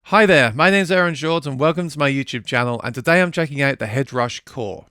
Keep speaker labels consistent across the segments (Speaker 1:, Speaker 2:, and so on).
Speaker 1: Hi there, my name's Aaron Short and welcome to my YouTube channel, and today I'm checking out the Headrush Core.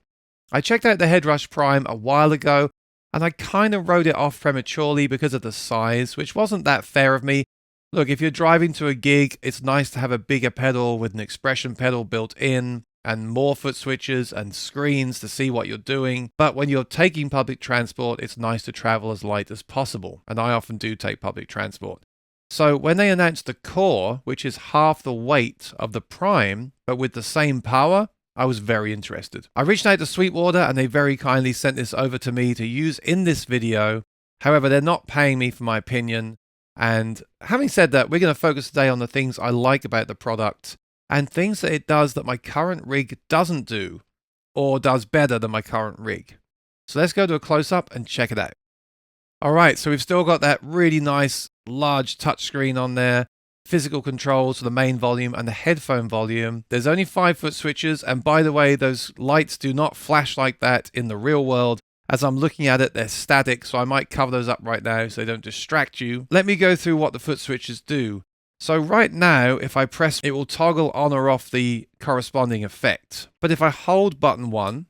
Speaker 1: I checked out the Headrush Prime a while ago and I kind of wrote it off prematurely because of the size, which wasn't that fair of me. Look, if you're driving to a gig, it's nice to have a bigger pedal with an expression pedal built in and more foot switches and screens to see what you're doing. But when you're taking public transport, it's nice to travel as light as possible, and I often do take public transport. So when they announced the Core, which is half the weight of the Prime, but with the same power, I was very interested. I reached out to Sweetwater and they very kindly sent this over to me to use in this video. However, they're not paying me for my opinion. And having said that, we're going to focus today on the things I like about the product and things that it does that my current rig doesn't do or does better than my current rig. So let's go to a close-up and check it out. All right, so we've still got that really nice large touchscreen on there, physical controls for the main volume and the headphone volume. There's only 5-foot switches, and by the way, those lights do not flash like that in the real world. As I'm looking at it, they're static, so I might cover those up right now so they don't distract you. Let me go through what the foot switches do. So right now, if I press, it will toggle on or off the corresponding effect. But if I hold button 1,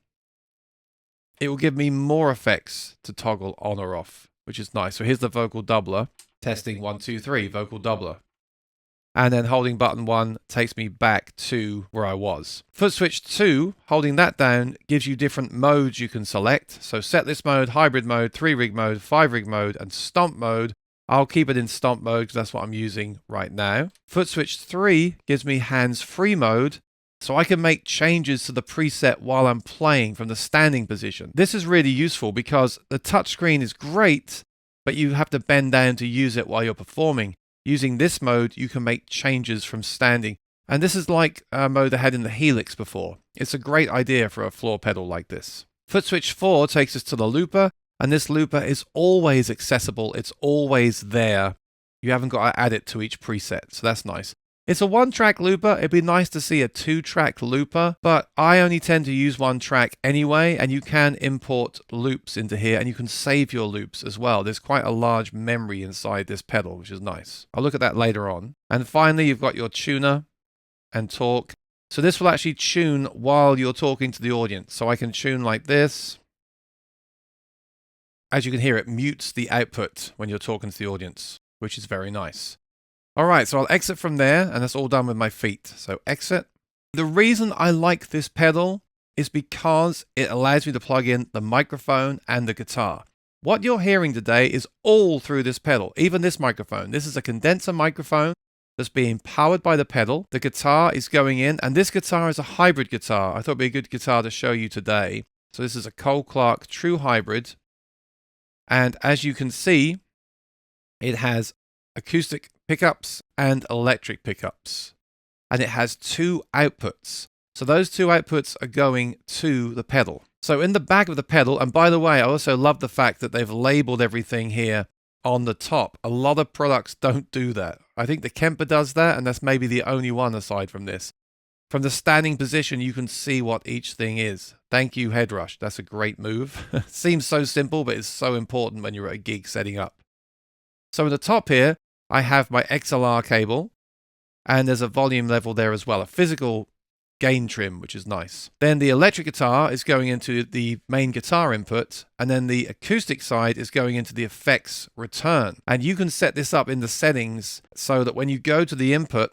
Speaker 1: it will give me more effects to toggle on or off, which is nice. So here's the vocal doubler. Testing 1, 2, 3, vocal doubler. And then holding button 1 takes me back to where I was. Foot switch 2, holding that down, gives you different modes you can select. So setlist mode, hybrid mode, 3-rig mode, 5-rig mode, and stomp mode. I'll keep it in stomp mode because that's what I'm using right now. Foot switch 3 gives me hands-free mode, so I can make changes to the preset while I'm playing from the standing position. This is really useful because the touchscreen is great, but you have to bend down to use it while you're performing. Using this mode, you can make changes from standing. And this is like a mode I had in the Helix before. It's a great idea for a floor pedal like this. Foot switch 4 takes us to the looper, and this looper is always accessible. It's always there. You haven't got to add it to each preset, so that's nice. It's a 1-track looper. It'd be nice to see a 2-track looper, but I only tend to use 1 track anyway, and you can import loops into here, and you can save your loops as well. There's quite a large memory inside this pedal, which is nice. I'll look at that later on. And finally, you've got your tuner and talk. So this will actually tune while you're talking to the audience. So I can tune like this. As you can hear, it mutes the output when you're talking to the audience, which is very nice. All right, so I'll exit from there, and that's all done with my feet. So exit. The reason I like this pedal is because it allows me to plug in the microphone and the guitar. What you're hearing today is all through this pedal, even this microphone. This is a condenser microphone that's being powered by the pedal. The guitar is going in, and this guitar is a hybrid guitar. I thought it'd be a good guitar to show you today. So this is a Cole Clark True Hybrid. And as you can see, it has acoustic pickups and electric pickups, and it has 2 outputs. So those 2 outputs are going to the pedal. So in the back of the pedal, and by the way, I also love the fact that they've labeled everything here on the top. A lot of products don't do that. I think the Kemper does that, and that's maybe the only one aside from this. From the standing position, you can see what each thing is. Thank you, Headrush. That's a great move. Seems so simple, but it's so important when you're at a gig setting up. So at the top here, I have my XLR cable, and there's a volume level there as well, a physical gain trim, which is nice. Then the electric guitar is going into the main guitar input, and then the acoustic side is going into the effects return. And you can set this up in the settings so that when you go to the input,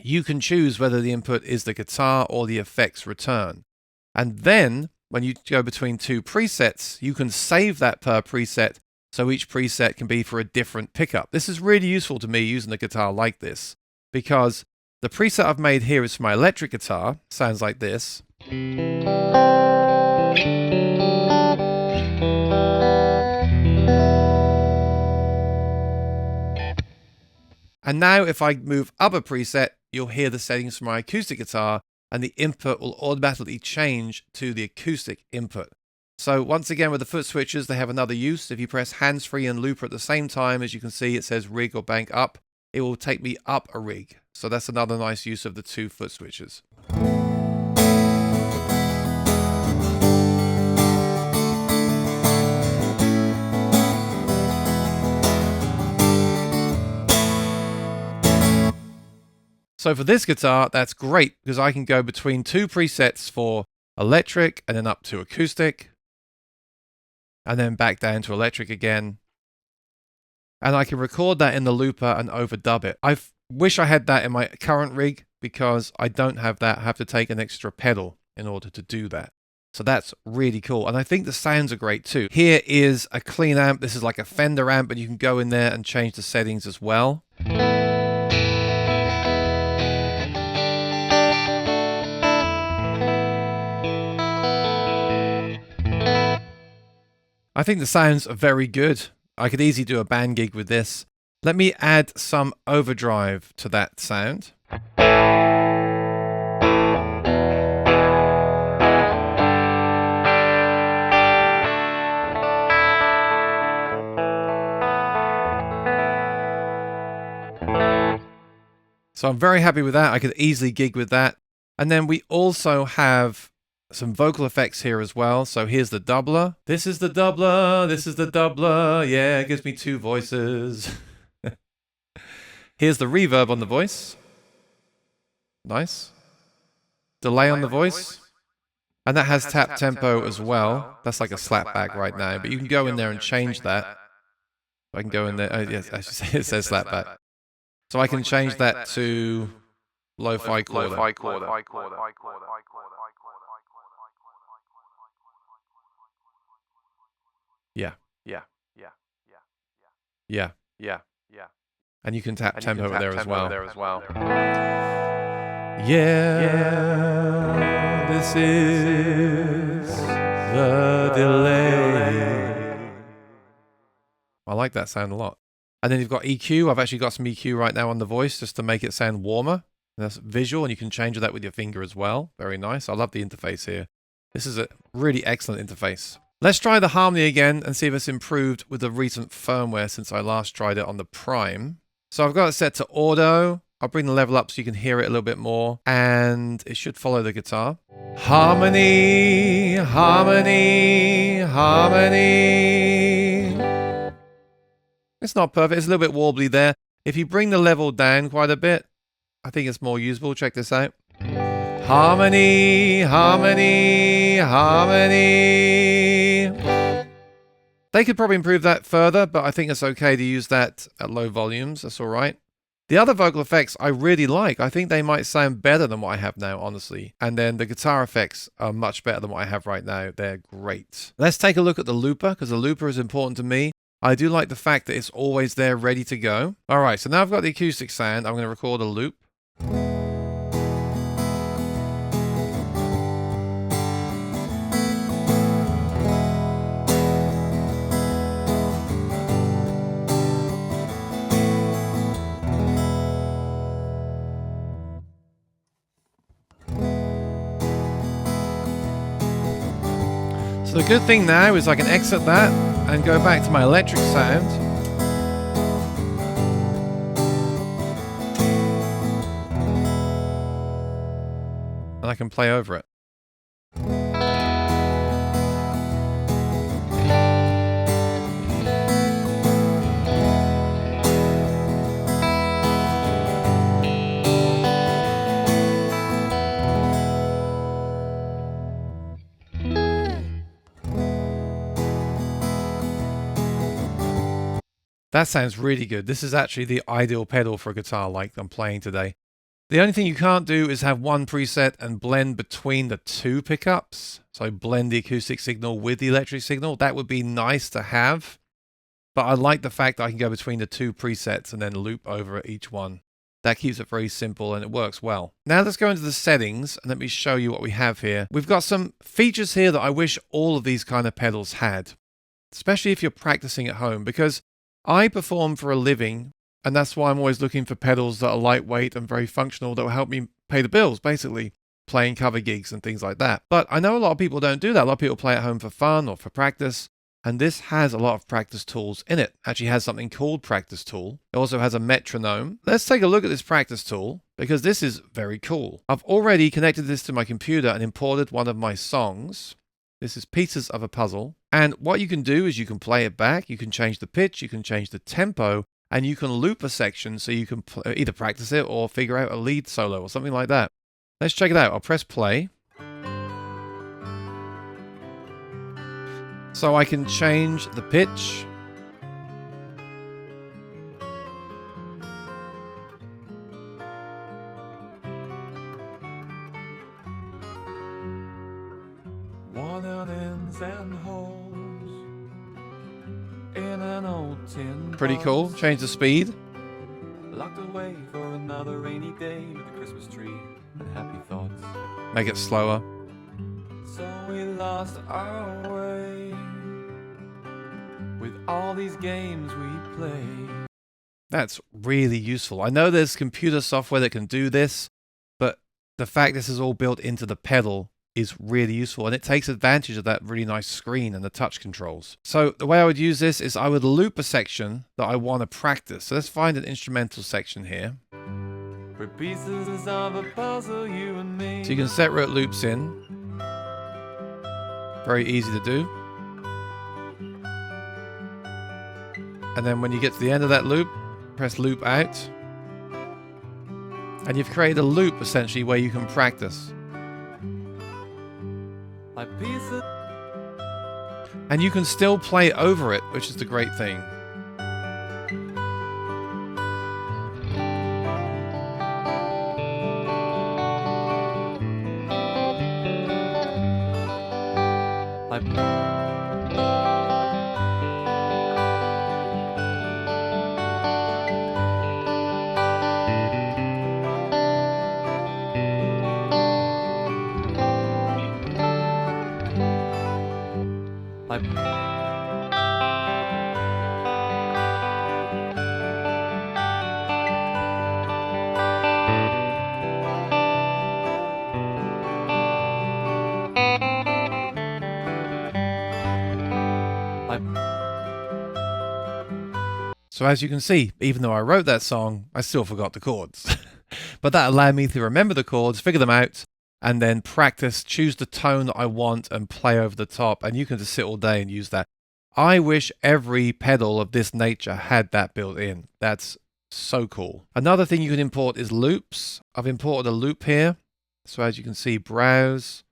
Speaker 1: you can choose whether the input is the guitar or the effects return. And then when you go between 2 presets, you can save that per preset. So each preset can be for a different pickup. This is really useful to me using the guitar like this, because the preset I've made here is for my electric guitar. Sounds like this. And now if I move up a preset, you'll hear the settings for my acoustic guitar, and the input will automatically change to the acoustic input. So once again, with the foot switches, they have another use. If you press hands-free and looper at the same time, as you can see, it says rig or bank up. It will take me up a rig. So that's another nice use of the 2 foot switches. So for this guitar, that's great because I can go between 2 presets for electric and then up to acoustic and then back down to electric again. And I can record that in the looper and overdub it. I wish I had that in my current rig because I don't have that. I have to take an extra pedal in order to do that. So that's really cool. And I think the sounds are great too. Here is a clean amp. This is like a Fender amp, but you can go in there and change the settings as well. I think the sounds are very good. I could easily do a band gig with this. Let me add some overdrive to that sound. So I'm very happy with that. I could easily gig with that. And then we also have some vocal effects here as well. So here's the doubler. This is the doubler. This is the doubler. Yeah, it gives me 2 voices. Here's the reverb on the voice. Nice. Delay on the voice. And that has tap tempo as well. That's like a slapback right now. But you can go in there and change that. I can go in there. Oh, yes, I should say it says slapback. So I can change that to lo-fi quarter. Yeah. And you can tap tempo there as well. Yeah, this is the delay. I like that sound a lot. And then you've got EQ. I've actually got some EQ right now on the voice just to make it sound warmer. And that's visual, and you can change that with your finger as well. Very nice. I love the interface here. This is a really excellent interface. Let's try the harmony again and see if it's improved with the recent firmware since I last tried it on the Prime. So I've got it set to auto. I'll bring the level up so you can hear it a little bit more. And it should follow the guitar. Harmony, harmony, harmony. It's not perfect. It's a little bit warbly there. If you bring the level down quite a bit, I think it's more usable. Check this out. Harmony, harmony, harmony. They could probably improve that further, but I think it's okay to use that at low volumes. That's all right. The other vocal effects I really like. I think they might sound better than what I have now, honestly. And then the guitar effects are much better than what I have right now. They're great. Let's take a look at the looper, because the looper is important to me. I do like the fact that it's always there ready to go. All right, so now I've got the acoustic sound. I'm going to record a loop. So the good thing now is I can exit that and go back to my electric sound. And I can play over it. That sounds really good. This is actually the ideal pedal for a guitar like I'm playing today. The only thing you can't do is have one preset and blend between the 2 pickups. So blend the acoustic signal with the electric signal. That would be nice to have. But I like the fact that I can go between the 2 presets and then loop over each one. That keeps it very simple and it works well. Now let's go into the settings and let me show you what we have here. We've got some features here that I wish all of these kind of pedals had. Especially if you're practicing at home, because I perform for a living, and that's why I'm always looking for pedals that are lightweight and very functional that will help me pay the bills, basically, playing cover gigs and things like that. But I know a lot of people don't do that. A lot of people play at home for fun or for practice, and this has a lot of practice tools in it. Actually has something called Practice Tool. It also has a metronome. Let's take a look at this Practice Tool, because this is very cool. I've already connected this to my computer and imported one of my songs. This is Pieces of a Puzzle. And what you can do is you can play it back, you can change the pitch, you can change the tempo, and you can loop a section so you can either practice it or figure out a lead solo or something like that. Let's check it out. I'll press play. So I can change the pitch. Pretty cool. Change the speed.
Speaker 2: Locked away for another rainy day with a Christmas tree and happy thoughts.
Speaker 1: Make it slower.
Speaker 2: So we lost our way with all these games we play.
Speaker 1: That's really useful. I know there's computer software that can do this, but the fact this is all built into the pedal is really useful, and it takes advantage of that really nice screen and the touch controls. So the way I would use this is I would loop a section that I want to practice. So let's find an instrumental section here.
Speaker 2: We're pieces of a puzzle, you and me.
Speaker 1: So you can set root loops in. Very easy to do. And then when you get to the end of that loop, press loop out. And you've created a loop essentially where you can practice. And you can still play over it, which is the great thing. So as you can see, even though I wrote that song, I still forgot the chords. But that allowed me to remember the chords, figure them out, and then practice, choose the tone that I want, and play over the top. And you can just sit all day and use that. I wish every pedal of this nature had that built in. That's so cool. Another thing you can import is loops. I've imported a loop here. So as you can see, browse,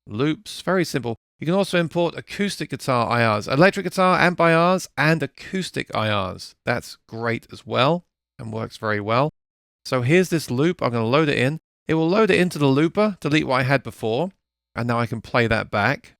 Speaker 1: loops, very simple. You can also import acoustic guitar IRs, electric guitar amp IRs, and acoustic IRs. That's great as well and works very well. So here's this loop. I'm going to load it in. It will load it into the looper, delete what I had before, and now I can play that back.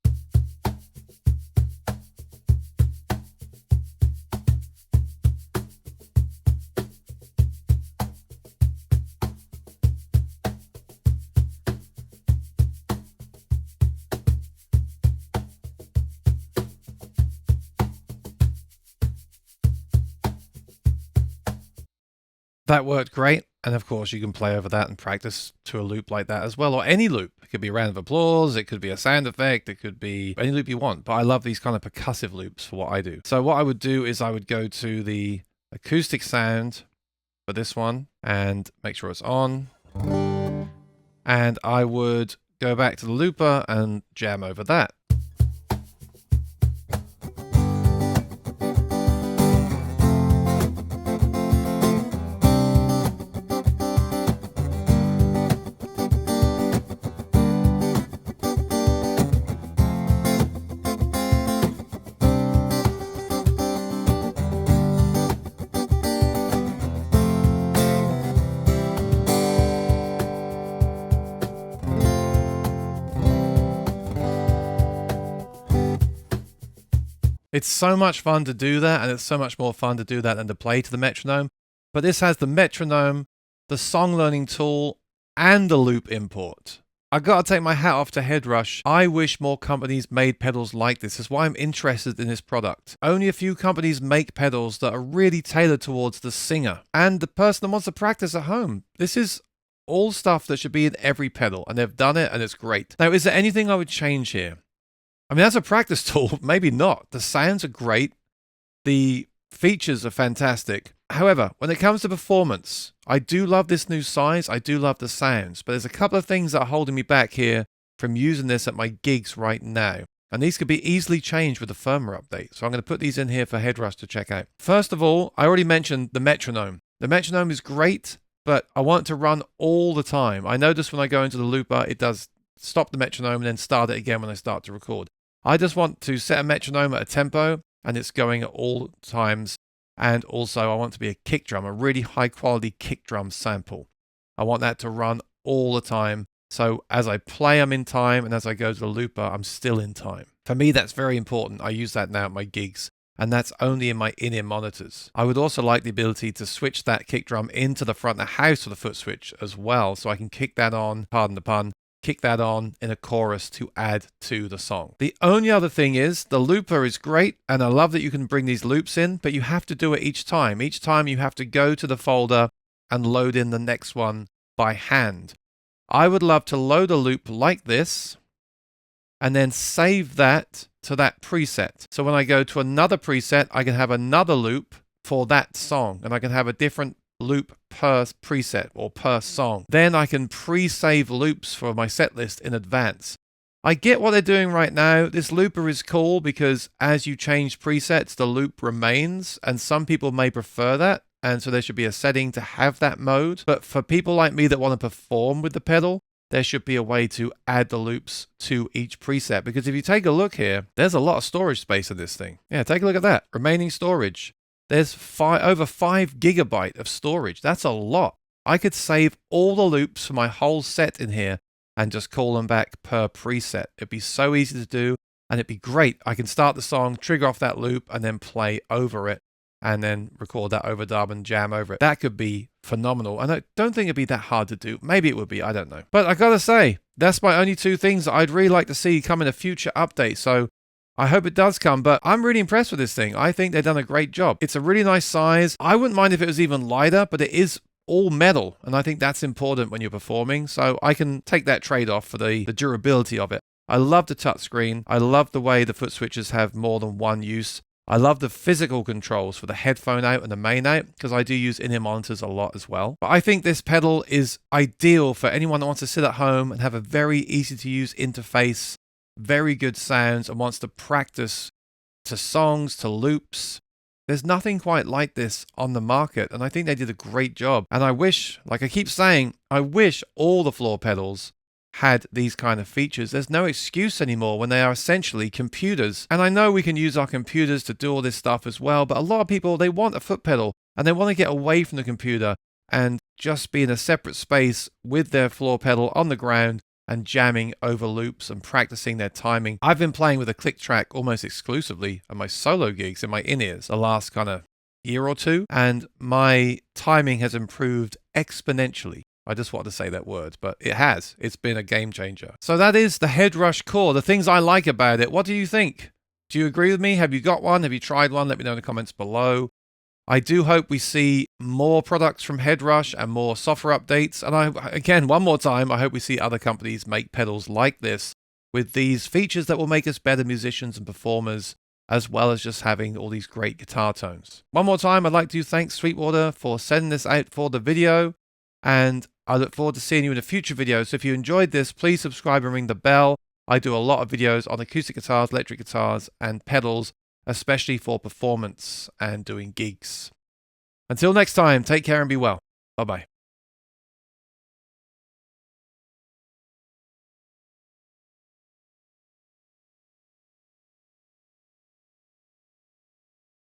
Speaker 1: That worked great, and of course you can play over that and practice to a loop like that as well, or any loop. It could be a round of applause, it could be a sound effect, it could be any loop you want, but I love these kind of percussive loops for what I do. So what I would do is I would go to the acoustic sound for this one and make sure it's on, and I would go back to the looper and jam over that. It's so much fun to do that, and it's so much more fun to do that than to play to the metronome. But this has the metronome, the song learning tool, and the loop import. I've got to take my hat off to Headrush. I wish more companies made pedals like this. That's why I'm interested in this product. Only a few companies make pedals that are really tailored towards the singer and the person that wants to practice at home. This is all stuff that should be in every pedal, and they've done it, and it's great. Now, is there anything I would change here? I mean, as a practice tool, maybe not. The sounds are great. The features are fantastic. However, when it comes to performance, I do love this new size. I do love the sounds. But there's a couple of things that are holding me back here from using this at my gigs right now. And these could be easily changed with the firmware update. So I'm going to put these in here for Headrush to check out. First of all, I already mentioned the metronome. The metronome is great, but I want it to run all the time. I notice when I go into the looper, it does stop the metronome and then start it again when I start to record. I just want to set a metronome at a tempo and it's going at all times. And also I want it to be a kick drum, a really high quality kick drum sample. I want that to run all the time. So as I play, I'm in time, and as I go to the looper, I'm still in time. For me, that's very important. I use that now at my gigs, and that's only in my in-ear monitors. I would also like the ability to switch that kick drum into the front of the house with a foot switch as well, so I can kick that on, pardon the pun, kick that on in a chorus to add to the song. The only other thing is the looper is great, and I love that you can bring these loops in, but you have to do it each time. Each time you have to go to the folder and load in the next one by hand. I would love to load a loop like this and then save that to that preset. So when I go to another preset, I can have another loop for that song, and I can have a different loop per preset or per song. Then I can pre-save loops for my set list in advance. I get what they're doing right now. This looper is cool because as you change presets, the loop remains, and some people may prefer that. And so there should be a setting to have that mode. But for people like me that want to perform with the pedal, there should be a way to add the loops to each preset. Because if you take a look here, there's a lot of storage space in this thing. Yeah, take a look at that. Remaining storage. There's over 5 gigabyte of storage. That's a lot. I could save all the loops for my whole set in here and just call them back per preset. It'd be so easy to do, and it'd be great. I can start the song, trigger off that loop, and then play over it, and then record that overdub and jam over it. That could be phenomenal. And I don't think it'd be that hard to do. Maybe it would be, I don't know. But I gotta say, that's my only 2 things that I'd really like to see come in a future update. So I hope it does come, but I'm really impressed with this thing. I think they've done a great job. It's a really nice size. I wouldn't mind if it was even lighter, but it is all metal, and I think that's important when you're performing. So I can take that trade-off for the durability of it. I love the touchscreen. I love the way the foot switches have more than one use. I love the physical controls for the headphone out and the main out, because I do use in-ear monitors a lot as well. But I think this pedal is ideal for anyone that wants to sit at home and have a very easy to use interface, very good sounds, and wants to practice to songs, to loops. There's nothing quite like this on the market, and I think they did a great job. And I wish, like I keep saying, I wish all the floor pedals had these kind of features. There's no excuse anymore when they are essentially computers. And I know we can use our computers to do all this stuff as well, but a lot of people, they want a foot pedal and they want to get away from the computer and just be in a separate space with their floor pedal on the ground and jamming over loops and practicing their timing. I've been playing with a click track almost exclusively at my solo gigs in my in-ears the last kind of year or two, and my timing has improved exponentially. I just wanted to say that word, but it has. It's been a game changer. So that is the Headrush Core, the things I like about it. What do you think? Do you agree with me? Have you got one? Have you tried one? Let me know in the comments below. I do hope we see more products from Headrush and more software updates. And again, one more time, I hope we see other companies make pedals like this with these features that will make us better musicians and performers, as well as just having all these great guitar tones. One more time, I'd like to thank Sweetwater for sending this out for the video. And I look forward to seeing you in a future video. So if you enjoyed this, please subscribe and ring the bell. I do a lot of videos on acoustic guitars, electric guitars, and pedals, especially for performance and doing gigs. Until next time, take care and be well. Bye-bye.